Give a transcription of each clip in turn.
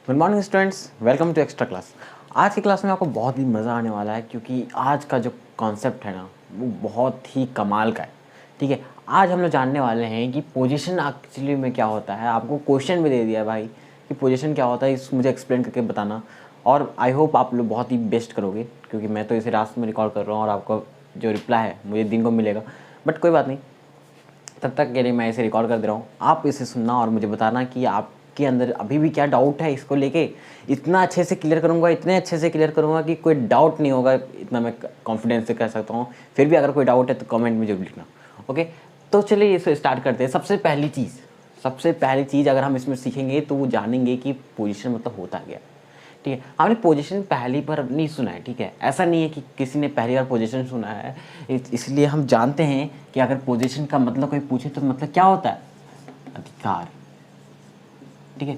Good morning students, welcome to extra class. आज की class में आपको बहुत ही मज़ा आने वाला है क्योंकि आज का जो कॉन्सेप्ट है ना वो बहुत ही कमाल का है। ठीक है, आज हम लोग जानने वाले हैं कि पोजीशन एक्चुअली में क्या होता है। आपको क्वेश्चन भी दे दिया है भाई कि पोजीशन क्या होता है, इस मुझे एक्सप्लेन करके बताना। और आई होप आप लोग बहुत ही बेस्ट करोगे क्योंकि मैं तो इसे रात में रिकॉर्ड कर रहा हूँ और आपका जो रिप्लाई है मुझे दिन को मिलेगा, बट कोई बात नहीं, तब तक के लिए मैं इसे रिकॉर्ड कर दे रहा हूँ। आप इसे सुनना और मुझे बताना कि आपके अंदर अभी भी क्या डाउट है इसको लेके। इतना अच्छे से क्लियर करूँगा, इतने अच्छे से क्लियर करूँगा कि कोई डाउट नहीं होगा, इतना मैं कॉन्फिडेंस से कह सकता हूँ। फिर भी अगर कोई डाउट है तो कमेंट में जरूर लिखना। ओके, तो चलिए इसे स्टार्ट करते हैं। सबसे पहली चीज़ अगर हम इसमें सीखेंगे तो वो जानेंगे कि पोजीशन मतलब होता क्या है। ठीक है, आपने पोजीशन पहली बार नहीं सुना है। ठीक है, ऐसा नहीं है कि किसी ने पहली बार पोजीशन सुना है, इसलिए हम जानते हैं कि अगर पोजीशन का मतलब कोई पूछे तो मतलब क्या होता है, अधिकार। ठीक है,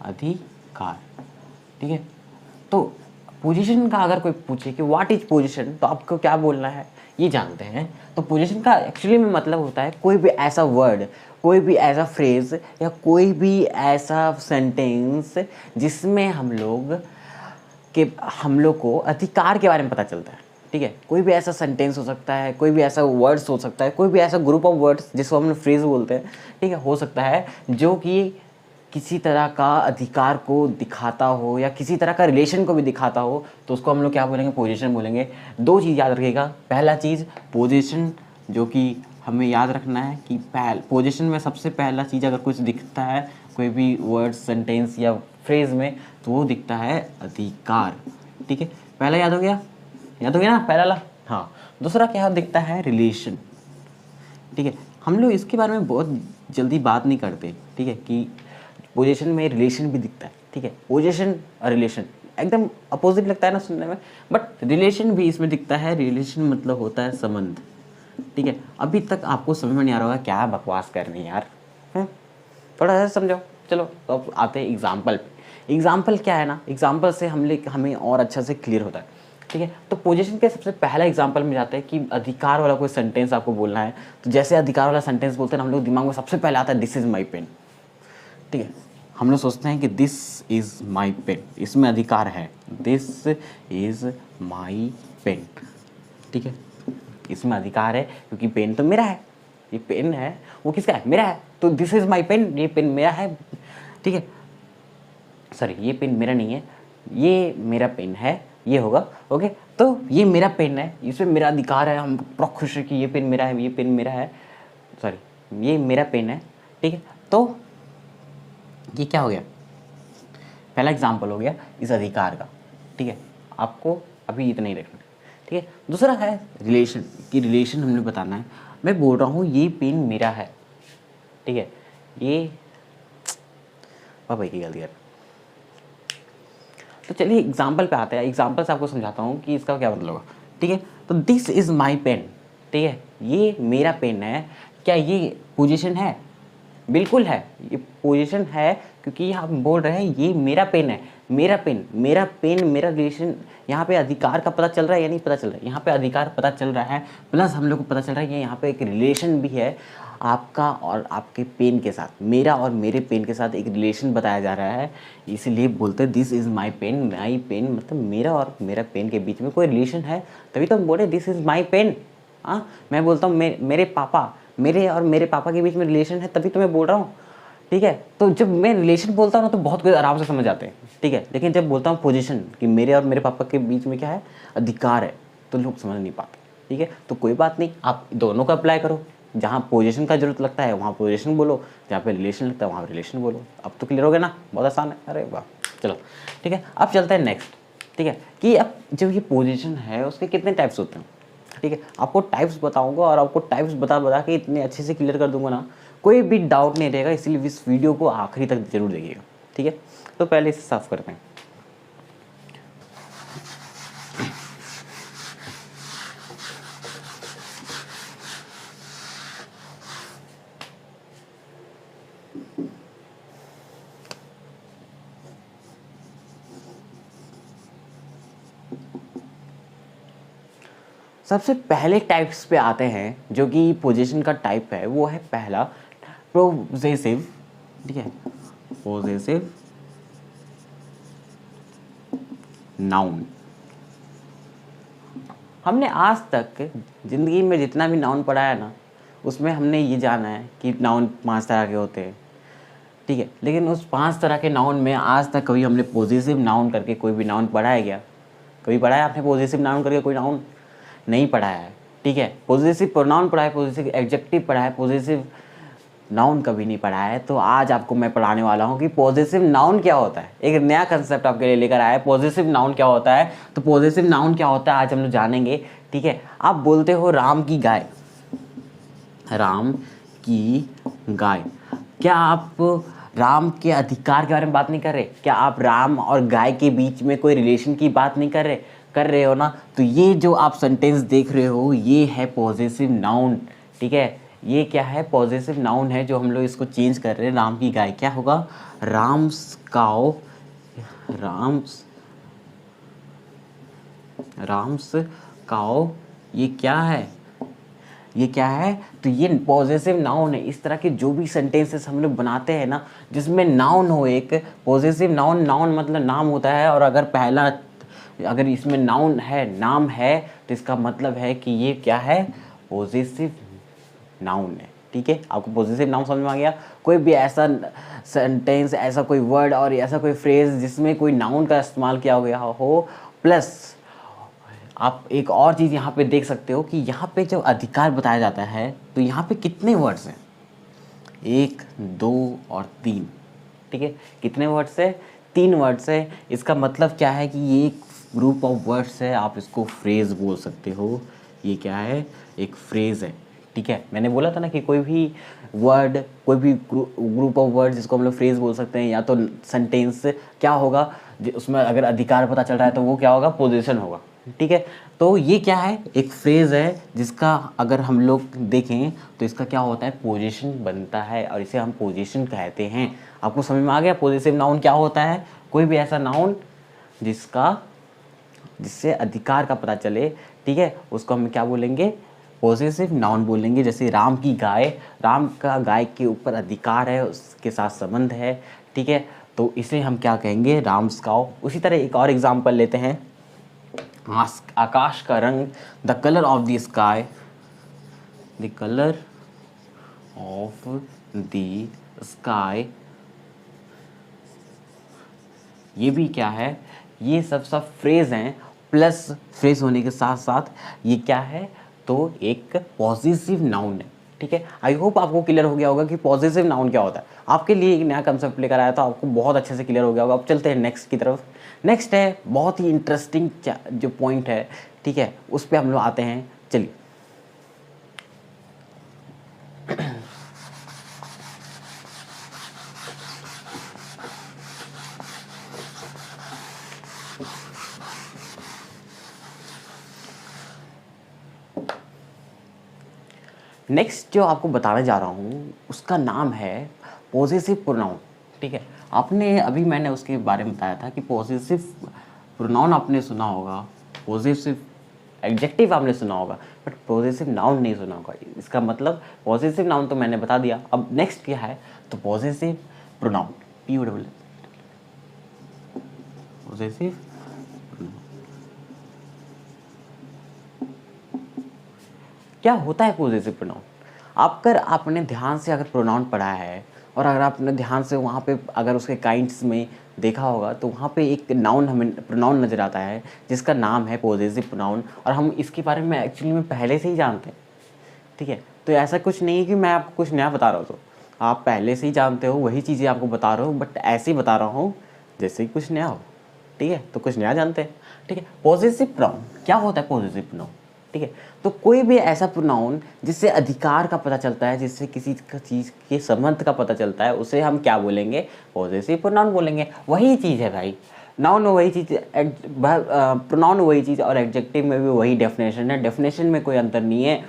अधिकार। ठीक है, तो पोजीशन का अगर कोई पूछे कि व्हाट इज पोजीशन तो आपको क्या बोलना है ये जानते हैं। तो पोजीशन का एक्चुअली में मतलब होता है कोई भी ऐसा वर्ड, कोई भी ऐसा फ्रेज या कोई भी ऐसा सेंटेंस जिसमें हम लोग को अधिकार के बारे में पता चलता है। ठीक है, कोई भी ऐसा सेंटेंस हो सकता है, कोई भी ऐसा वर्ड्स हो सकता है, कोई भी ऐसा ग्रुप ऑफ वर्ड्स जिसको हम फ्रेज बोलते हैं। ठीक है, हो सकता है जो कि किसी तरह का अधिकार को दिखाता हो या किसी तरह का रिलेशन को भी दिखाता हो, तो उसको हम लोग क्या बोलेंगे, पोजीशन बोलेंगे। दो चीज़ याद रखिएगा। पहला चीज़ पोजीशन, जो कि हमें याद रखना है कि पोजीशन में सबसे पहला चीज़ अगर कुछ दिखता है कोई भी वर्ड, सेंटेंस या फ्रेज में, तो वो दिखता है अधिकार। ठीक है, पहला याद हो गया ना पहला ला। हाँ, दूसरा क्या दिखता है, रिलेशन। ठीक है, हम लोग इसके बारे में बहुत जल्दी बात नहीं करते। ठीक है, कि पोजीशन में रिलेशन भी दिखता है। ठीक है, पोजीशन और रिलेशन एकदम अपोजिट लगता है ना सुनने में, बट रिलेशन भी इसमें दिखता है। रिलेशन मतलब होता है संबंध। ठीक है, अभी तक आपको समझ में नहीं आ रहा होगा क्या बकवास कर रहे हैं यार, थोड़ा सा समझो। चलो तो अब आते हैं एग्जाम्पल पे। एग्जाम्पल क्या है ना, एग्जाम्पल से हमें और अच्छा से क्लियर होता है। ठीक है, तो पोजीशन के सबसे पहला एग्जाम्पल में जाता है कि अधिकार वाला कोई सेंटेंस आपको बोलना है। तो जैसे अधिकार वाला सेंटेंस बोलते हैं हम लोग, दिमाग में सबसे पहले आता है दिस इज माई पेन। ठीक है, हम लोग सोचते हैं कि दिस इज माई पेन, इसमें अधिकार है, दिस इज माई पेन। ठीक है, इसमें अधिकार है क्योंकि पेन तो मेरा है। ये पेन है वो किसका है, मेरा है। तो दिस इज माई पेन, ये पेन मेरा है। ठीक है, सॉरी ये पेन मेरा नहीं है, ये मेरा पेन है, ये होगा। ओके, तो ये मेरा पेन है, इसमें मेरा अधिकार है, हम बहुत खुश है कि ये पेन मेरा है, ये पेन मेरा है, सॉरी ये मेरा पेन है। ठीक है, तो ये क्या हो गया, पहला एग्जाम्पल हो गया इस अधिकार का। ठीक है, आपको अभी इतना ही रखना है। ठीक है, दूसरा है रिलेशन, कि रिलेशन हमने बताना है। मैं बोल रहा हूँ ये पेन मेरा है। ठीक है, ये पापा की गलती है। तो चलिए एग्जाम्पल पे आते हैं। एग्जाम्पल से आपको समझाता हूँ कि इसका क्या मतलब होगा। ठीक है, तो दिस इज़ माई पेन। ठीक है, ये मेरा पेन है। क्या ये पोजीशन है? बिल्कुल है, ये पोजीशन है क्योंकि हम बोल रहे हैं ये मेरा पेन है। मेरा पेन, मेरा रिलेशन। यहाँ पे अधिकार का पता चल रहा है या नहीं पता चल रहा है? यहाँ पे अधिकार पता चल रहा है, प्लस हम लोग को पता चल रहा है कि यहाँ पे एक रिलेशन भी है आपका और आपके पेन के साथ। मेरा और मेरे पेन के साथ एक रिलेशन बताया जा रहा है, इसीलिए बोलते हैं this is my pen. My pen मतलब मेरा और मेरा पेन के बीच में कोई रिलेशन है, तभी तो हम बोले दिस इज़ माई पेन। हाँ, मैं बोलता हूँ मेरे और मेरे पापा के बीच में रिलेशन है, तभी तो मैं बोल रहा हूँ। ठीक है, तो जब मैं रिलेशन बोलता हूँ ना तो बहुत कुछ आराम से समझ आते हैं। ठीक है, लेकिन जब बोलता हूँ पोजीशन, कि मेरे और मेरे पापा के बीच में क्या है, अधिकार है, तो लोग समझ नहीं पाते। ठीक है, तो कोई बात नहीं, आप दोनों का अप्लाई करो। जहाँ पोजीशन का जरूरत लगता है वहाँ पोजीशन बोलो, जहाँ पे रिलेशन लगता है वहाँ रिलेशन बोलो। अब तो क्लियर हो गया ना, बहुत आसान है। अरे वाह, चलो ठीक है, अब चलते हैं नेक्स्ट। ठीक है, कि अब जब ये पोजीशन है उसके कितने टाइप्स होते हैं। ठीक है, आपको टाइप्स बताऊंगा और आपको टाइप्स बता बता के इतने अच्छे से क्लियर कर दूंगा ना, कोई भी डाउट नहीं रहेगा। इसलिए इस वीडियो को आखिरी तक जरूर देखिएगा। ठीक है, तो पहले इसे साफ करते हैं। सबसे पहले टाइप्स पे आते हैं, जो कि पोजीशन का टाइप है, वो है पहला पोजेसिव। ठीक है, पोजेसिव नाउन। हमने आज तक ज़िंदगी में जितना भी नाउन पढ़ा है ना, उसमें हमने ये जाना है कि नाउन 5 तरह के होते हैं, ठीक है। लेकिन उस 5 तरह के नाउन में आज तक कभी हमने पॉजिटिव नाउन करके कोई भी नाउन पढ़ा है क्या? कभी पढ़ा है आपने पॉजिटिव नाउन करके कोई नाउन? नहीं पढ़ा है, ठीक है। पॉजिटिव प्रोनाउन पढ़ा है, पॉजिटिव एडजेक्टिव पढ़ा है, पॉजिटिव नाउन कभी नहीं पढ़ा है। तो आज आपको मैं पढ़ाने वाला हूँ कि पॉजिटिव नाउन क्या होता है। एक नया कंसेप्ट आपके लिए लेकर आया है, पॉजिटिव नाउन क्या होता है। तो पॉजिटिव नाउन क्या होता है आज हम लोग जानेंगे, ठीक है। आप बोलते हो राम की गाय, राम की गाय, क्या आप राम के अधिकार के बारे में बात नहीं कर रहे? क्या आप राम और गाय के बीच में कोई रिलेशन की बात नहीं कर रहे हो ना? तो ये जो आप सेंटेंस देख रहे हो ये है पॉजिटिव नाउन, ठीक है। ये क्या है? पॉजिटिव नाउन है जो हम लोग इसको चेंज कर रहे हैं। राम की गाय क्या होगा? राम्स काउ, राम्स काउ, ये क्या है? ये क्या है? तो ये पॉजेसिव नाउन है। इस तरह के जो भी सेंटेंसेस हम लोग बनाते हैं ना, जिसमें नाउन हो, एक पॉजेसिव नाउन, नाउन मतलब नाम होता है, और अगर इसमें नाउन है, नाम है, तो इसका मतलब है कि ये क्या है? पॉजेसिव नाउन है, ठीक है। आपको पॉजेसिव नाउन समझ में आ गया? कोई भी ऐसा सेंटेंस, ऐसा कोई वर्ड और ऐसा कोई फ्रेज जिसमें कोई नाउन का इस्तेमाल किया गया हो, प्लस आप एक और चीज़ यहाँ पे देख सकते हो कि यहाँ पे जब अधिकार बताया जाता है तो यहाँ पे कितने वर्ड्स हैं? 1, 2 और 3, ठीक है। कितने वर्ड्स है? 3 वर्ड्स है। इसका मतलब क्या है कि ये एक ग्रुप ऑफ वर्ड्स है, आप इसको फ्रेज बोल सकते हो। ये क्या है? एक फ्रेज है, ठीक है। मैंने बोला था ना कि कोई भी वर्ड, कोई भी ग्रुप ऑफ वर्ड जिसको हम लोग फ्रेज बोल सकते हैं, या तो सेंटेंस क्या होगा, उसमें अगर अधिकार पता चल रहा है तो वो क्या होगा? पोजीशन होगा, ठीक है। तो ये क्या है? एक फ्रेज है जिसका अगर हम लोग देखें तो इसका क्या होता है? पोजीशन बनता है, और इसे हम पोजीशन कहते हैं। आपको समझ में आ गया पॉजिटिव नाउन क्या होता है? कोई भी ऐसा नाउन जिससे अधिकार का पता चले, ठीक है, उसको हम क्या बोलेंगे? पॉजिटिव नाउन बोलेंगे। जैसे राम की गाय, राम का गाय के ऊपर अधिकार है, उसके साथ संबंध है, ठीक है, तो इसे हम क्या कहेंगे? राम्स काउ। उसी तरह एक और एग्जाम्पल लेते हैं। आकाश का रंग, the colour of the sky, the colour of the sky, ये भी क्या है? ये सब फ्रेज हैं, प्लस फ्रेज होने के साथ साथ ये क्या है? तो एक पॉजिटिव नाउन है, ठीक है। आई होप आपको क्लियर हो गया होगा कि पॉजिटिव नाउन क्या होता है। आपके लिए एक नया कंसेप्ट लेकर आया था, आपको बहुत अच्छे से क्लियर हो गया होगा। अब चलते हैं नेक्स्ट की तरफ। नेक्स्ट है बहुत ही इंटरेस्टिंग जो पॉइंट है, ठीक है, उस पर हम लोग आते हैं। चलिए, नेक्स्ट जो आपको बताने जा रहा हूँ उसका नाम है पॉजिटिव प्रोनाउन, ठीक है। मैंने उसके बारे में बताया था कि पॉजिटिव प्रोनाउन आपने सुना होगा, पॉजिटिव एडजेक्टिव आपने सुना होगा, बट पॉजिटिव नाउन नहीं सुना होगा। इसका मतलब पॉजिटिव नाउन तो मैंने बता दिया। अब नेक्स्ट क्या है? तो पॉजिटिव प्रोनाउन, POW, पॉजिटिव। क्या होता है पॉजिटिव प्रोनाउन? आपने ध्यान से अगर प्रोनाउन पढ़ा है, और अगर आपने ध्यान से वहाँ पे अगर उसके काइंड्स में देखा होगा, तो वहाँ पे एक नाउन, हमें प्रोनाउन नज़र आता है जिसका नाम है पॉजिटिव प्रोनाउन, और हम इसके बारे में एक्चुअली में पहले से ही जानते हैं, ठीक है। तो ऐसा कुछ नहीं है कि मैं आपको कुछ नया बता रहा हूँ, तो आप पहले से ही जानते हो, वही चीज़ें आपको बता रहा हूँ, बट ऐसे ही बता रहा हूँ जैसे ही कुछ नया हो, ठीक है। तो कुछ नया जानते हैं, ठीक है। पॉजिटिव प्रोनाउन क्या होता है? पॉजिटिव प्रोनाउन, ठीक है, तो कोई भी ऐसा प्रोनाउन जिससे अधिकार का पता चलता है, जिससे किसी चीज़ के संबंध का पता चलता है, उसे हम क्या बोलेंगे? पॉजिटिव प्रोनाउन बोलेंगे। वही चीज़ है भाई, नाउन वही चीज़, प्रोनाउन वही चीज़, और एडजेक्टिव में भी वही डेफिनेशन है। डेफिनेशन में कोई अंतर नहीं है,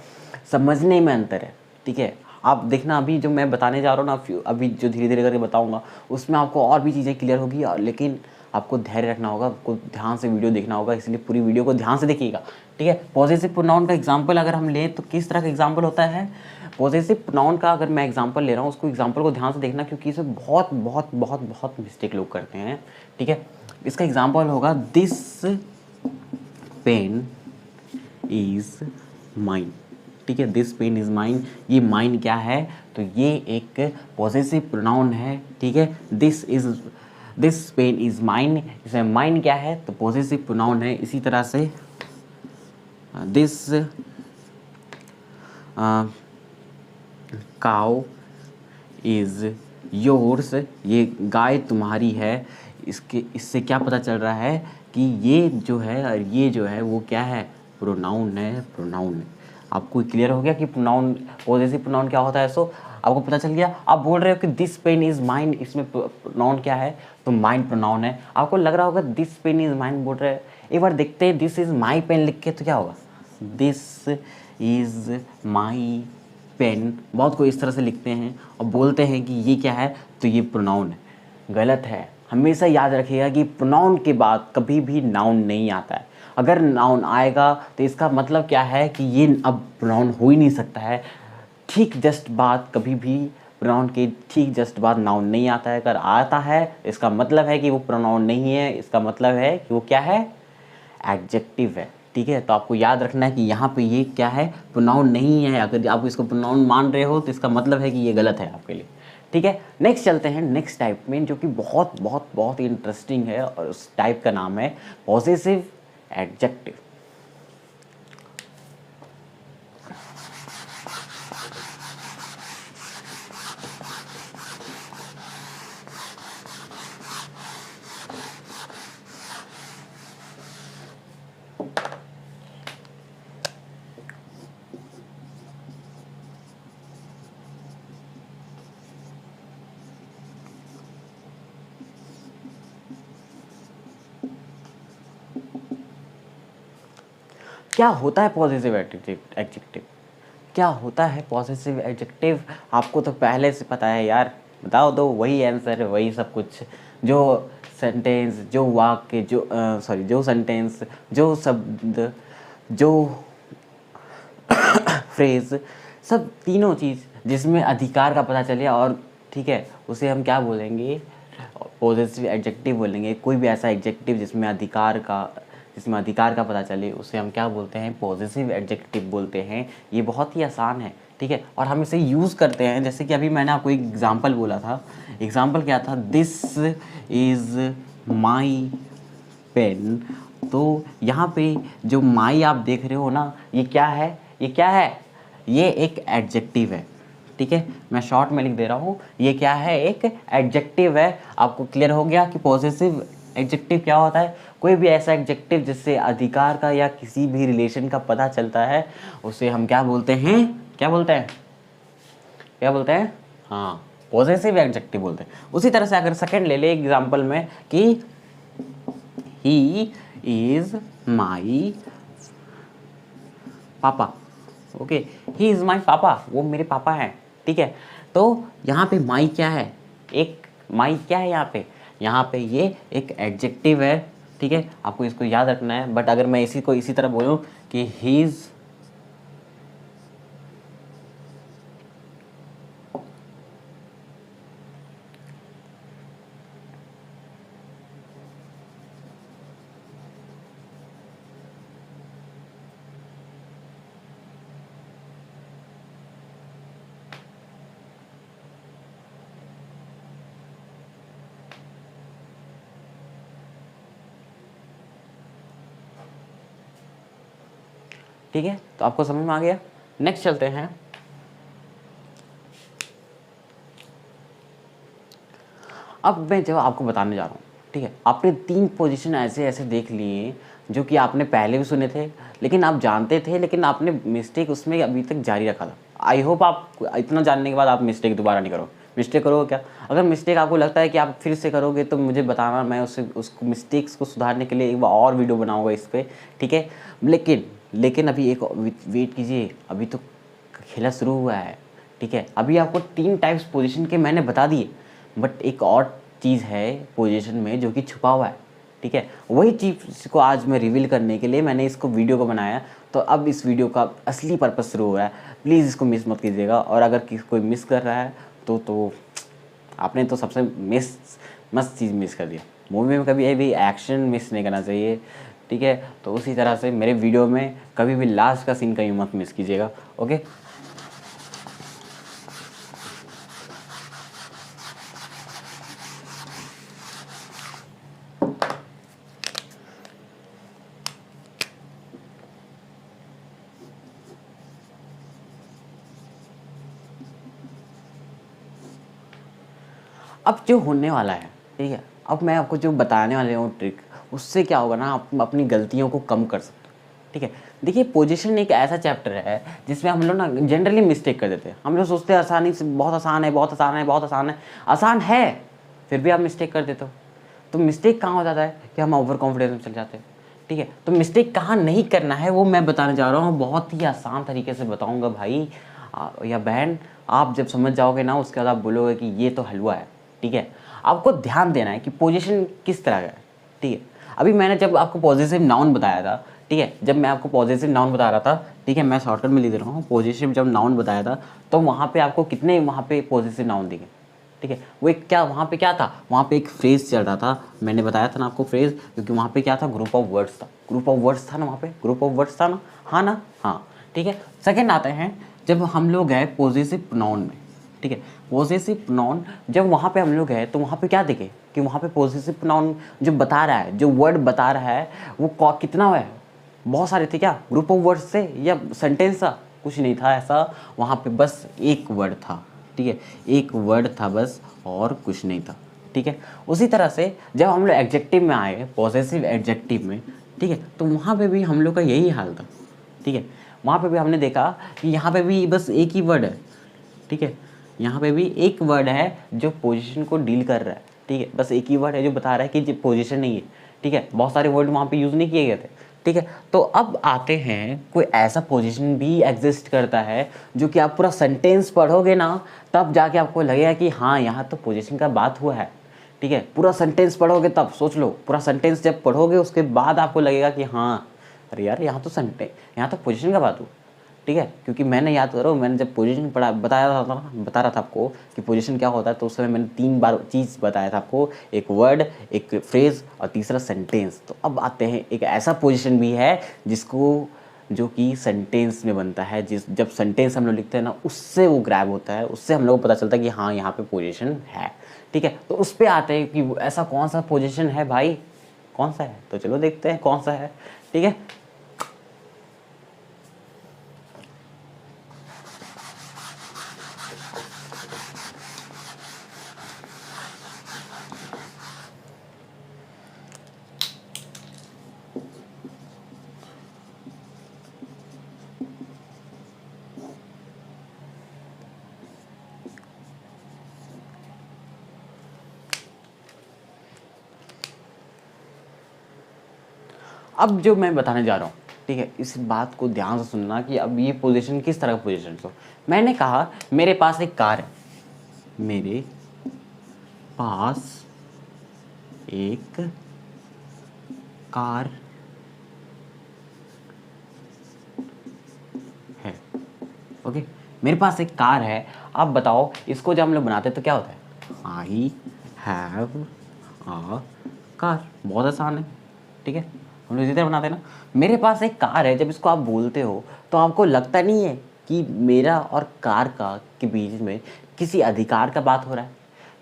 समझने में अंतर है, ठीक है। आप देखना, अभी जो मैं बताने जा रहा हूँ ना, अभी जो धीरे धीरे करके बताऊँगा, उसमें आपको और भी चीज़ें क्लियर होगी, लेकिन आपको धैर्य रखना होगा, आपको ध्यान से वीडियो देखना होगा, इसलिए पूरी वीडियो को ध्यान से देखिएगा, ठीक है। पॉजिटिव प्रोनाउन का एग्जांपल अगर हम लें तो किस तरह का एग्जांपल होता है? पॉजिटिव प्रोनाउन का अगर मैं एग्जांपल ले रहा हूँ, उसको एग्जांपल को ध्यान से देखना, क्योंकि इसमें बहुत बहुत बहुत बहुत मिस्टेक लोग करते हैं, ठीक है। इसका एग्जाम्पल होगा दिस पेन इज माइन। ठीक है, दिस पेन इज माइन, ये माइन क्या है, तो ये एक पॉसेसिव प्रोनाउन है। ठीक है, दिस पेन इज माइन, इसमें माइन क्या है, तो पॉसेसिव प्रोनाउन है। इसी तरह से दिस काउ इज योर्स, ये गाय तुम्हारी है। इससे क्या पता चल रहा है कि ये जो है वो क्या है, प्रोनाउन है, प्रोनाउन है। आपको क्लियर हो गया कि प्रोनाउन, पॉसेसिव प्रोनाउन क्या होता है। सो आपको पता चल गया। आप बोल रहे हो कि दिस पेन इज माइन, इसमें प्रोनाउन क्या है, तो माइन प्रोनाउन है। आपको लग रहा होगा दिस पेन इज माइन बोल रहे हैं, एक बार देखते हैं दिस इज माई पेन लिख के तो क्या होगा, दिस इज माई पेन। बहुत को इस तरह से लिखते हैं और बोलते हैं कि ये क्या है, तो ये प्रोनाउन है। गलत है। हमेशा याद रखिएगा कि प्रोनाउन के बाद कभी भी नाउन नहीं आता है। अगर नाउन आएगा तो इसका मतलब क्या है कि ये अब प्रोनाउन हो ही नहीं सकता है। ठीक जस्ट बाद, कभी भी प्रोनाउन के ठीक जस्ट बाद नाउन नहीं आता है। अगर आता है इसका मतलब है कि वो प्रोनाउन नहीं है, इसका मतलब है कि वो क्या है, एडजेक्टिव है। ठीक है, तो आपको याद रखना है कि यहाँ पे ये क्या है, प्रोनाउन नहीं है। अगर आप इसको प्रोनाउन मान रहे हो तो इसका मतलब है कि ये गलत है आपके लिए। ठीक है, नेक्स्ट चलते हैं नेक्स्ट टाइप में, जो कि बहुत बहुत बहुत ही इंटरेस्टिंग है और उस टाइप का नाम है पॉसेसिव एडजेक्टिव। क्या होता है पॉसेसिव एडजेक्टिव, क्या होता है पॉसेसिव एडजेक्टिव, आपको तो पहले से पता है यार, बताओ दो, वही आंसर है, वही सब कुछ। जो सेंटेंस, जो वाक्य, जो सेंटेंस, जो शब्द, जो फ्रेज, सब तीनों चीज़ जिसमें अधिकार का पता चले, और ठीक है, उसे हम क्या बोलेंगे, पॉसेसिव एडजेक्टिव बोलेंगे। कोई भी ऐसा एडजेक्टिव जिसमें अधिकार का पता चले, उसे हम क्या बोलते हैं, पॉसेसिव एडजेक्टिव बोलते हैं। ये बहुत ही आसान है। ठीक है, और हम इसे यूज़ करते हैं। जैसे कि अभी मैंने आपको एक एग्जांपल बोला था। एग्जांपल क्या था, दिस इज़ माई पेन। तो यहाँ पे जो माई आप देख रहे हो ना, ये क्या है, ये एक एडजेक्टिव है। ठीक है, मैं शॉर्ट में लिख दे रहा हूँ, ये क्या है, एक एडजेक्टिव है। आपको क्लियर हो गया कि पॉसेसिव एडजेक्टिव क्या होता है। कोई भी ऐसा एडजेक्टिव जिससे अधिकार का या किसी भी रिलेशन का पता चलता है, उसे हम क्या बोलते हैं, हाँ, पॉसेसिव एडजेक्टिव बोलते हैं। उसी तरह से अगर सेकंड ले ले एग्जांपल में कि ही इज माई पापा। ओके, ही इज माई पापा, वो मेरे पापा हैं। ठीक है, तो यहाँ पे माई क्या है, यहाँ पे ये एक एडजेक्टिव है। ठीक है, आपको इसको याद रखना है। बट अगर मैं इसी तरह बोलूँ कि ही इज ठीक है, तो आपको समझ में आ गया। नेक्स्ट चलते हैं। अब मैं जो आपको बताने जा रहा हूँ, ठीक है, आपने 3 पोजीशन ऐसे देख लिए जो कि आपने पहले भी सुने थे, लेकिन आप जानते थे, लेकिन आपने मिस्टेक उसमें अभी तक जारी रखा था। आई होप आप इतना जानने के बाद आप मिस्टेक दोबारा नहीं करो। मिस्टेक करोगे क्या? अगर मिस्टेक आपको लगता है कि आप फिर से करोगे तो मुझे बताना, मैं उसको मिस्टेक्स को सुधारने के लिए एक बार और वीडियो बनाऊंगा इस पर। ठीक है, लेकिन अभी एक वेट कीजिए, अभी तो खेला शुरू हुआ है। ठीक है, अभी आपको 3 टाइप्स पोजीशन के मैंने बता दिए, बट एक और चीज़ है पोजीशन में जो कि छुपा हुआ है। ठीक है, वही चीज़ को आज मैं रिवील करने के लिए मैंने इसको वीडियो को बनाया। तो अब इस वीडियो का असली पर्पस शुरू हो रहा है। प्लीज़ इसको मिस मत कीजिएगा, और अगर कोई मिस कर रहा है तो आपने तो सबसे मस्त चीज़ मिस कर दिया। मूवी में कभी भी एक्शन मिस नहीं करना चाहिए, ठीक है। तो उसी तरह से मेरे वीडियो में कभी भी लास्ट का सीन कहीं मत मिस कीजिएगा, ओके। अब जो होने वाला है, ठीक है, अब मैं आपको जो बताने वाले हूँ ट्रिक, उससे क्या होगा ना, आप अपनी गलतियों को कम कर सकते हो, ठीक है। देखिए पोजीशन एक ऐसा चैप्टर है जिसमें हम लोग ना जनरली मिस्टेक कर देते हैं। हम लोग सोचते हैं आसानी से, बहुत आसान है, बहुत आसान है, बहुत आसान है, आसान है, फिर भी आप मिस्टेक कर देते हो। तो मिस्टेक कहाँ हो जाता है कि हम ओवर कॉन्फिडेंस में चल जाते हैं, ठीक है। तो मिस्टेक कहाँ नहीं करना है वो मैं बताने जा रहा हूँ, बहुत ही आसान तरीके से बताऊँगा भाई या बहन। आप जब समझ जाओगे ना, उसके बाद आप बोलोगे कि ये तो हलवा है, ठीक है। आपको ध्यान देना है कि पोजीशन किस तरह का है, ठीक है। अभी मैंने जब आपको पॉजिटिव नाउन बताया था, ठीक है, जब मैं आपको पॉजिटिव नाउन बता रहा था, ठीक है, मैं शॉर्टकट में लिख दे रहा हूँ, पॉजिटिव जब नाउन बताया था तो वहाँ पे आपको कितने वहाँ पे पॉजिटिव नाउन दिखे, ठीक है। वो एक क्या वहाँ पे क्या था, वहाँ पे एक फ्रेज चल रहा था, मैंने बताया था ना आपको फ्रेज, क्योंकि वहाँ पे क्या था, ग्रुप ऑफ वर्ड्स था, ग्रुप ऑफ वर्ड्स था ना, वहाँ पे ग्रुप ऑफ वर्ड्स था ना, हाँ ना, हाँ, ठीक है। सेकेंड आते हैं जब हम लोग गए पॉजिटिव नाउन में, ठीक है। पॉजिटिव नाउन जब वहाँ पे हम लोग गए तो वहाँ पे क्या दिखे कि वहाँ पे पॉजिटिव नाउन जो बता रहा है, जो वर्ड बता रहा है वो कितना है, बहुत सारे थे क्या, ग्रुप ऑफ वर्ड्स थे या सेंटेंस था, कुछ नहीं था ऐसा, वहाँ पे बस एक वर्ड था, ठीक है, एक वर्ड था बस और कुछ नहीं था, ठीक है। उसी तरह से जब हम लोग एडजेक्टिव में आए, पॉसेसिव एडजेक्टिव में, ठीक है, तो वहाँ पे भी हम लोग का यही हाल था, ठीक है। वहाँ पे भी हमने देखा कि यहाँ पे भी बस एक ही वर्ड है, ठीक है, यहाँ पे भी एक वर्ड है जो पोजीशन को डील कर रहा है, ठीक है, बस एक ही वर्ड है जो बता रहा है कि पोजीशन नहीं है, ठीक है। बहुत सारे वर्ड वहाँ पे यूज़ नहीं किए गए थे, ठीक है। तो अब आते हैं, कोई ऐसा पोजीशन भी एग्जिस्ट करता है जो कि आप पूरा सेंटेंस पढ़ोगे ना, तब जाके आपको लगेगा कि हाँ यहाँ तो पोजीशन का बात हुआ है, ठीक है। पूरा सेंटेंस पढ़ोगे तब, सोच लो, पूरा सेंटेंस जब पढ़ोगे उसके बाद आपको लगेगा कि हाँ अरे यार यहाँ तो यहाँ तो पोजीशन का बात हुआ, ठीक है। क्योंकि मैंने याद करो, मैंने जब पोजीशन बता रहा था आपको कि पोजीशन क्या होता है, तो उस समय मैंने 3 बार चीज़ बताया था आपको, एक वर्ड, एक फ्रेज और तीसरा सेंटेंस। तो अब आते हैं, एक ऐसा पोजीशन भी है जिसको जो कि सेंटेंस में बनता है, जब सेंटेंस हम लोग लिखते हैं ना, उससे वो ग्रैब होता है, उससे हम लोग को पता चलता है कि हाँ यहाँ पे पोजीशन है, ठीक है। तो उस पर आते हैं कि ऐसा कौन सा पोजीशन है भाई, कौन सा है, तो चलो देखते हैं कौन सा है, ठीक है। अब जो मैं बताने जा रहा हूँ, ठीक है, इस बात को ध्यान से सुनना कि अब ये पोजीशन किस तरह का पोजीशन। तो मैंने कहा मेरे पास एक कार है, मेरे पास एक कार है, ओके, मेरे पास एक कार है। अब बताओ इसको जब हम लोग बनाते हैं तो क्या होता है, आई हैव अ कार, बहुत आसान है, ठीक है, हम लोग इसी तरह बनाते हैं ना। मेरे पास एक कार है, जब इसको आप बोलते हो तो आपको लगता नहीं है कि मेरा और कार का के बीच में किसी अधिकार का बात हो रहा है,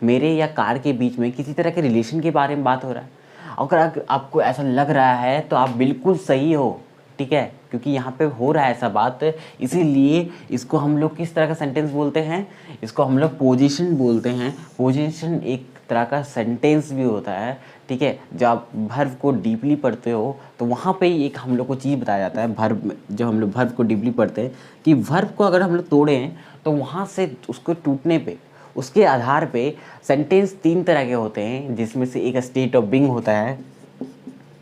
मेरे या कार के बीच में किसी तरह के रिलेशन के बारे में बात हो रहा है। अगर आपको ऐसा लग रहा है तो आप बिल्कुल सही हो, ठीक है, क्योंकि यहाँ पे हो रहा है ऐसा बात, इसीलिए इसको हम लोग किस तरह का सेंटेंस बोलते हैं, इसको हम लोग पोजीशन बोलते हैं। पोजीशन एक तरह का सेंटेंस भी होता है, ठीक है। जब आप वर्ब को डीपली पढ़ते हो तो वहाँ पे एक हम लोग को चीज़ बताया जाता है, वर्ब, जब हम लोग वर्ब को डीपली पढ़ते हैं कि वर्ब को अगर हम लोग तोड़ें तो वहाँ से उसको टूटने पे, उसके आधार पे सेंटेंस 3 तरह के होते हैं, जिसमें से एक स्टेट ऑफ बीइंग होता है,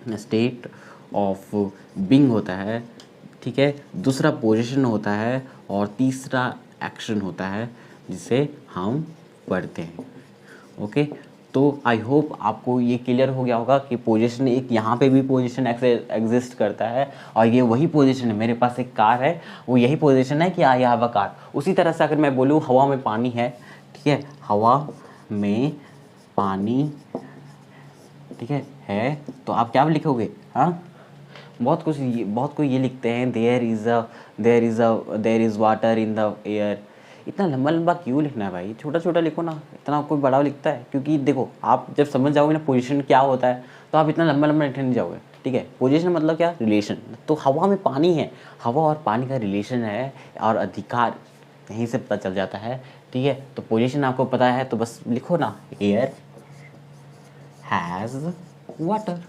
स्टेट ऑफ बीइंग होता है, ठीक है, दूसरा पोजीशन होता है और तीसरा एक्शन होता है जिसे हम पढ़ते हैं, ओके। तो आई होप आपको ये क्लियर हो गया होगा कि पोजीशन एक यहाँ पे भी पोजीशन एग्जिस्ट करता है, और ये वही पोजीशन है, मेरे पास एक कार है, वो यही पोजीशन है कि आई हैव अ कार। उसी तरह से अगर मैं बोलूँ हवा में पानी है, ठीक है, हवा में पानी, ठीक ठीक है तो आप क्या लिखोगे? हाँ, बहुत कोई ये लिखते हैं there is water in the air. इतना लंबा लंबा क्यों लिखना है भाई, छोटा छोटा लिखो ना, इतना कोई बड़ा लिखता है? क्योंकि देखो आप जब समझ जाओगे ना पोजीशन क्या होता है तो आप इतना लंबा लंबा लिखने नहीं जाओगे। ठीक है, पोजीशन मतलब क्या? रिलेशन। तो हवा में पानी है, हवा और पानी का रिलेशन है और अधिकार यहीं से पता चल जाता है। ठीक है, तो पोजीशन आपको पता है तो बस लिखो ना, एयर हैज़ वाटर।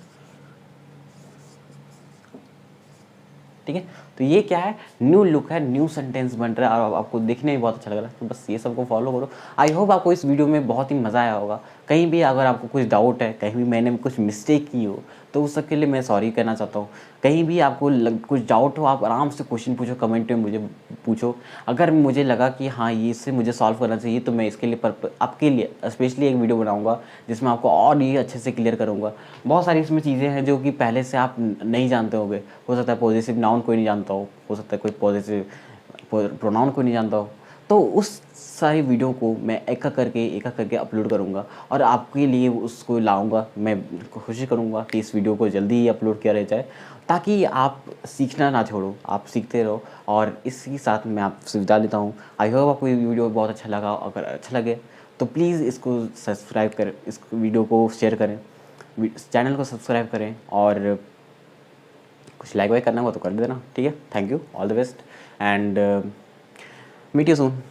ठीक है, तो ये क्या है, न्यू लुक है, न्यू सेंटेंस बन रहा है और आपको देखने में बहुत अच्छा लग रहा है। तो बस ये सबको फॉलो करो। आई होप आपको इस वीडियो में बहुत ही मज़ा आया होगा। कहीं भी अगर आपको कुछ डाउट है, कहीं भी मैंने कुछ मिस्टेक की हो तो उस सब के लिए मैं सॉरी कहना चाहता हूँ। कहीं भी आपको कुछ डाउट हो, आप आराम से क्वेश्चन पूछो, कमेंट में मुझे पूछो। अगर मुझे लगा कि हाँ ये इससे मुझे सॉल्व करना चाहिए तो मैं इसके लिए आपके लिए स्पेशली एक वीडियो बनाऊंगा जिसमें आपको और ये अच्छे से क्लियर करूंगा। बहुत सारी इसमें चीज़ें हैं जो कि पहले से आप नहीं जानते होंगे। हो सकता है पॉजिटिव नाउन कोई नहीं जानता हो सकता है कोई पॉजिटिव प्रोनाउन कोई नहीं जानता हो। तो उस सारी वीडियो को मैं एक एक करके अपलोड करूँगा और आपके लिए उसको लाऊंगा। मैं कोशिश करूँगा कि इस वीडियो को जल्दी ही अपलोड किया रह जाए ताकि आप सीखना ना छोड़ो, आप सीखते रहो। और इसी साथ मैं आपसे विदा लेता हूँ। आई होप आपको ये वीडियो बहुत अच्छा लगा। अगर अच्छा लगे तो प्लीज़ इसको सब्सक्राइब करें, इस वीडियो को शेयर करें, चैनल को सब्सक्राइब करें और कुछ लाइक वाइक करना होगा तो कर देना। ठीक है, thank you, all the best and meet you soon.